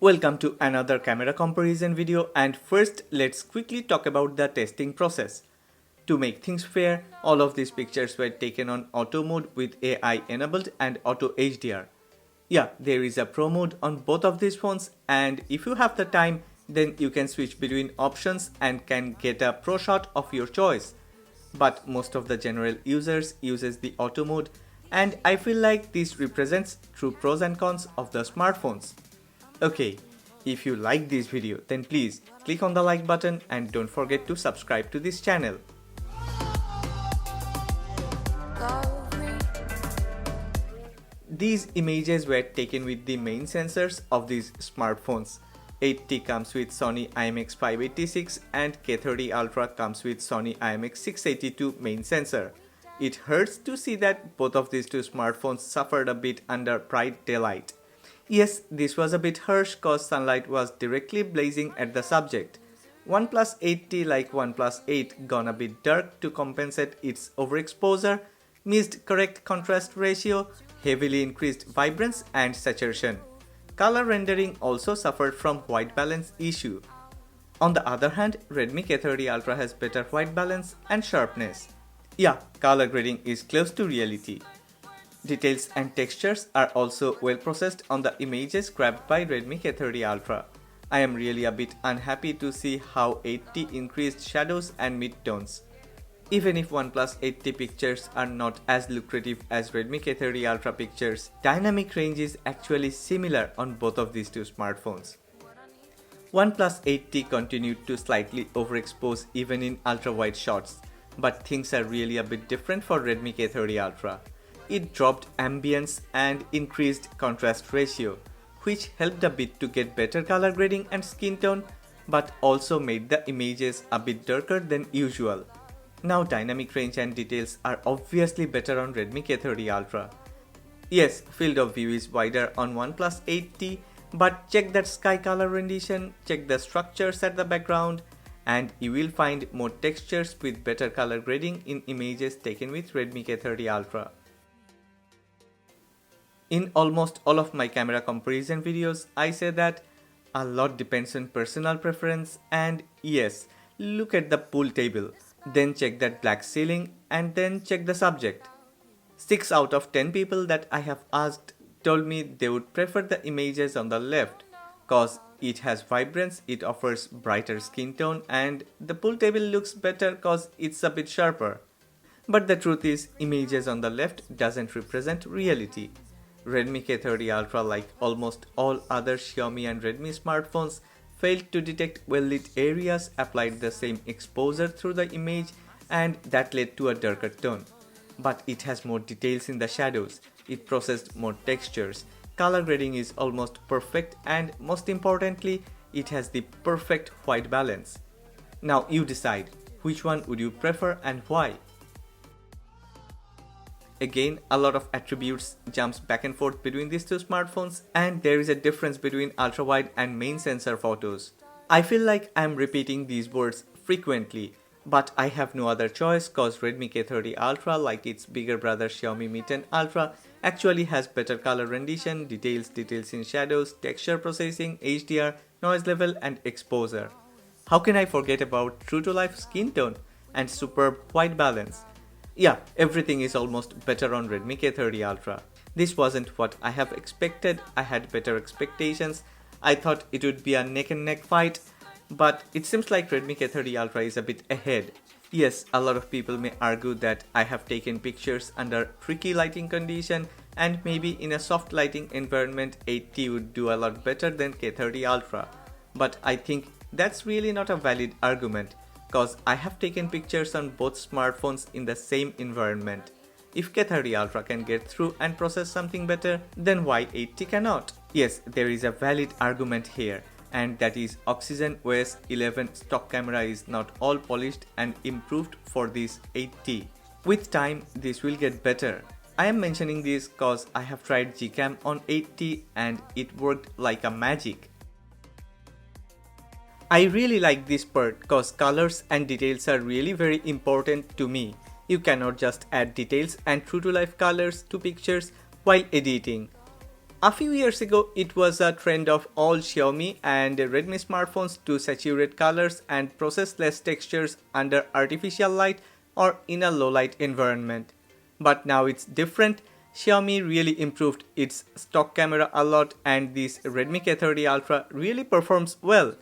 Welcome to another camera comparison video, and first let's quickly talk about the testing process. To make things fair, all of these pictures were taken on auto mode with AI enabled and auto HDR. Yeah, there is a pro mode on both of these phones, and if you have the time, then you can switch between options and can get a pro shot of your choice. But most of the general users uses the auto mode, and I feel like this represents true pros and cons of the smartphones. Okay, if you like this video, then please click on the like button and don't forget to subscribe to this channel. These images were taken with the main sensors of these smartphones. 8T comes with Sony IMX586 and K30 Ultra comes with Sony IMX682 main sensor. It hurts to see that both of these two smartphones suffered a bit under bright daylight. Yes, this was a bit harsh cause sunlight was directly blazing at the subject. Oneplus 8T, like Oneplus 8, gone a bit dark to compensate its overexposure, missed correct contrast ratio, heavily increased vibrance and saturation. Color rendering also suffered from white balance issue. On the other hand, Redmi K30 Ultra has better white balance and sharpness. Yeah, color grading is close to reality. Details and textures are also well processed on the images grabbed by Redmi K30 Ultra. I am really a bit unhappy to see how 8T increased shadows and mid-tones. Even if OnePlus 8T pictures are not as lucrative as Redmi K30 Ultra pictures, dynamic range is actually similar on both of these two smartphones. OnePlus 8T continued to slightly overexpose even in ultra-wide shots, but things are really a bit different for Redmi K30 Ultra. It dropped ambience and increased contrast ratio, which helped a bit to get better color grading and skin tone, but also made the images a bit darker than usual. Now dynamic range and details are obviously better on Redmi K30 Ultra. Yes, field of view is wider on OnePlus 8T, but check that sky color rendition, check the structures at the background, and you will find more textures with better color grading in images taken with Redmi K30 Ultra. In almost all of my camera comparison videos, I say that a lot depends on personal preference, and yes, look at the pool table, then check that black ceiling and then check the subject. 6 out of 10 people that I have asked told me they would prefer the images on the left cause it has vibrance, it offers brighter skin tone, and the pool table looks better cause it's a bit sharper. But the truth is, images on the left doesn't represent reality. Redmi K30 Ultra, like almost all other Xiaomi and Redmi smartphones, failed to detect well-lit areas, applied the same exposure through the image, and that led to a darker tone. But it has more details in the shadows, it processed more textures, color grading is almost perfect, and most importantly, it has the perfect white balance. Now you decide, which one would you prefer and why? Again, a lot of attributes jumps back and forth between these two smartphones, and there is a difference between ultra-wide and main sensor photos. I feel like I am repeating these words frequently, but I have no other choice cause Redmi K30 Ultra, like its bigger brother Xiaomi Mi 10 Ultra, actually has better color rendition, details in shadows, texture processing, HDR, noise level and exposure. How can I forget about true to life skin tone and superb white balance? Yeah, everything is almost better on Redmi K30 Ultra. This wasn't what I have expected, I had better expectations. I thought it would be a neck and neck fight, but it seems like Redmi K30 Ultra is a bit ahead. Yes, a lot of people may argue that I have taken pictures under tricky lighting condition and maybe in a soft lighting environment 8T would do a lot better than K30 Ultra. But I think that's really not a valid argument, cause I have taken pictures on both smartphones in the same environment. If K30 Ultra can get through and process something better, then why 8T cannot? Yes, there is a valid argument here, and that is Oxygen OS 11 stock camera is not all polished and improved for this 8T. With time, this will get better. I am mentioning this cause I have tried Gcam on 8T and it worked like a magic. I really like this part cause colors and details are really very important to me. You cannot just add details and true to life colors to pictures while editing. A few years ago, it was a trend of all Xiaomi and Redmi smartphones to saturate colors and process less textures under artificial light or in a low light environment. But now it's different. Xiaomi really improved its stock camera a lot, and this Redmi K30 Ultra really performs well.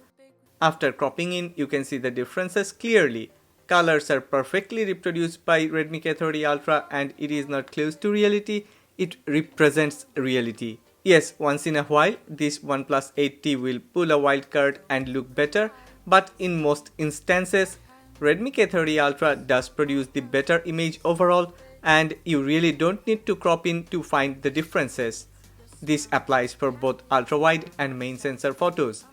After cropping in, you can see the differences clearly. Colors are perfectly reproduced by Redmi K30 Ultra, and it is not close to reality, it represents reality. Yes, once in a while, this OnePlus 8T will pull a wild card and look better, but in most instances, Redmi K30 Ultra does produce the better image overall, and you really don't need to crop in to find the differences. This applies for both ultra-wide and main sensor photos.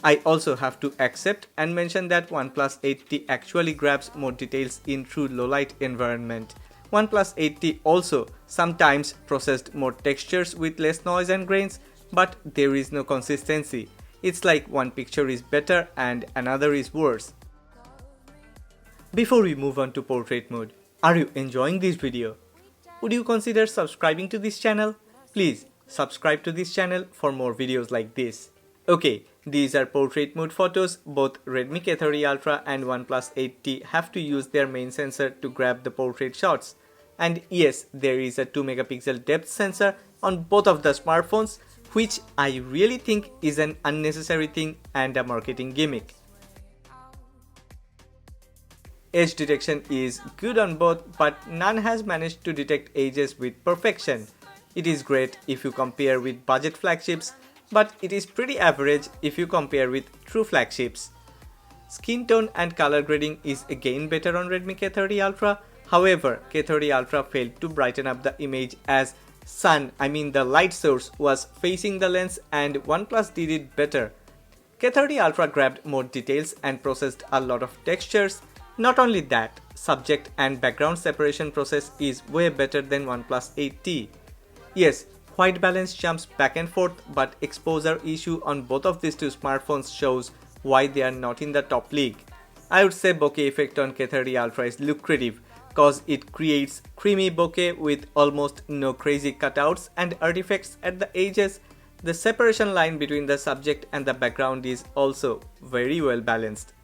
I also have to accept and mention that OnePlus 8T actually grabs more details in true low-light environment. OnePlus 8T also sometimes processed more textures with less noise and grains, but there is no consistency. It's like one picture is better and another is worse. Before we move on to portrait mode, are you enjoying this video? Would you consider subscribing to this channel? Please subscribe to this channel for more videos like this. Okay, these are portrait mode photos. Both Redmi K30 Ultra and OnePlus 8T have to use their main sensor to grab the portrait shots. And yes, there is a 2 megapixel depth sensor on both of the smartphones, which I really think is an unnecessary thing and a marketing gimmick. Edge detection is good on both, but none has managed to detect edges with perfection. It is great if you compare with budget flagships, but it is pretty average if you compare with true flagships. Skin tone and color grading is again better on Redmi K30 Ultra. However, K30 Ultra failed to brighten up the image as the light source was facing the lens, and OnePlus did it better. K30 Ultra grabbed more details and processed a lot of textures. Not only that, subject and background separation process is way better than OnePlus 8T. Yes, white balance jumps back and forth, but exposure issue on both of these two smartphones shows why they are not in the top league. I would say bokeh effect on K30 Ultra is lucrative cause it creates creamy bokeh with almost no crazy cutouts and artifacts at the edges. The separation line between the subject and the background is also very well balanced.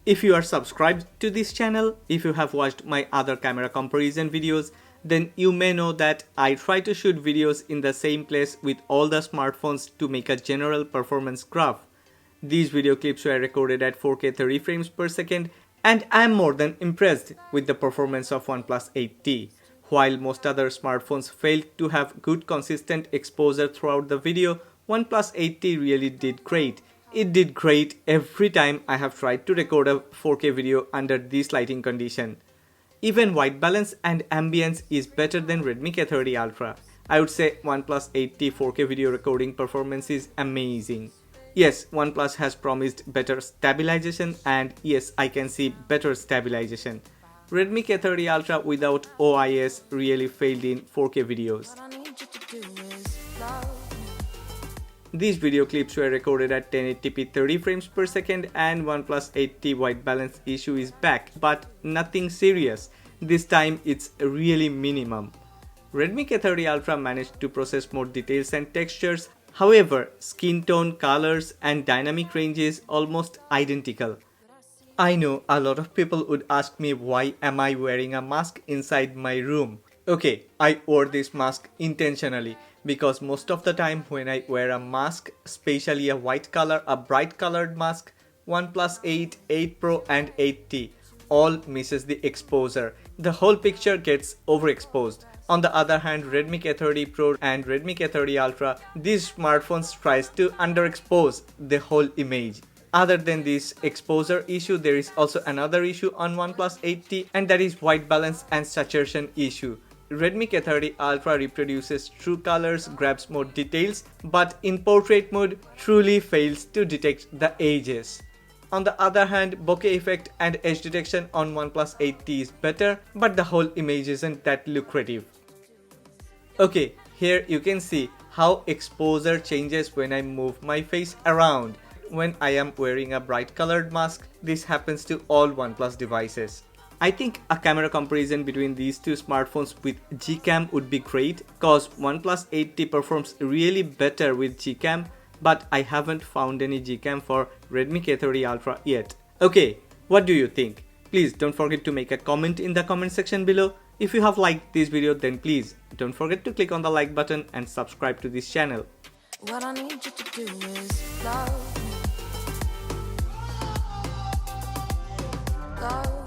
If you are subscribed to this channel, if you have watched my other camera comparison videos, then you may know that I try to shoot videos in the same place with all the smartphones to make a general performance graph. These video clips were recorded at 4K 30 frames per second, and I am more than impressed with the performance of OnePlus 8T. While most other smartphones failed to have good consistent exposure throughout the video, OnePlus 8T really did great. It did great every time I have tried to record a 4K video under this lighting condition. Even white balance and ambience is better than Redmi K30 Ultra. I would say OnePlus 8T 4K video recording performance is amazing. Yes, OnePlus has promised better stabilization, and yes, I can see better stabilization. Redmi K30 Ultra without OIS really failed in 4K videos. These video clips were recorded at 1080p 30 frames per second, and OnePlus 8T white balance issue is back, but nothing serious. This time it's really minimum. Redmi K30 Ultra managed to process more details and textures. However, skin tone, colors and dynamic range is almost identical. I know a lot of people would ask me why am I wearing a mask inside my room. Okay, I wore this mask intentionally because most of the time when I wear a mask, especially a white color, a bright colored mask, OnePlus 8, 8 Pro and 8T all misses the exposure. The whole picture gets overexposed. On the other hand, Redmi K30 Pro and Redmi K30 Ultra, these smartphones tries to underexpose the whole image. Other than this exposure issue, there is also another issue on OnePlus 8T, and that is white balance and saturation issue. Redmi K30 Ultra reproduces true colors, grabs more details, but in portrait mode truly fails to detect the edges. On the other hand, bokeh effect and edge detection on OnePlus 8T is better, but the whole image isn't that lucrative. Okay, here you can see how exposure changes when I move my face around. When I am wearing a bright colored mask, this happens to all OnePlus devices. I think a camera comparison between these two smartphones with Gcam would be great, cause OnePlus 8T performs really better with Gcam, but I haven't found any Gcam for Redmi K30 Ultra yet. Okay, what do you think? Please don't forget to make a comment in the comment section below. If you have liked this video, then please don't forget to click on the like button and subscribe to this channel. What I need you to do is love me. Love